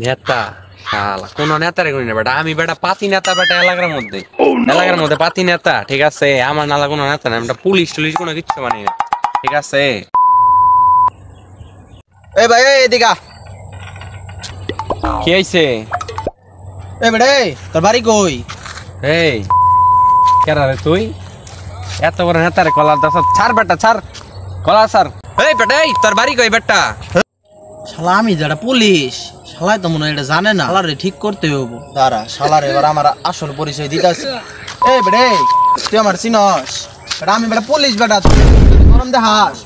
নেতা শালা কোন নেতারে করি না বেটা, আমি বেটা পাতি নেতা বেটা এলাকার মধ্যে পাতি নেতা, ঠিক আছে? আমার নালা কোনো নেতা না, আমি পুলিশ টুলিশ কোনো কিচ্ছু মানি না, ঠিক আছে? এই ভাই এদিকে কি হইছে? এই বেড়ে তোর বাড়ি কই? এই কেরা রে তুই? এত বড় নেতারে কলার দাস ছাড় বেটা, ছাড় কলা ছাড়। এই বেটা, এই তোর বাড়ি কই বেটা? শালা আমি যারা পুলিশ, শালাই তো মনে হয় এটা জানে না। শালারে ঠিক করতে হবো, দাঁড়া শালারে এবার আমার আসল পরিচয় দিতে আছে। এই বেড়ে তুই আমার চিনস? বেটা আমি বেটা পুলিশ বেটা, তুই গরম দেখাস।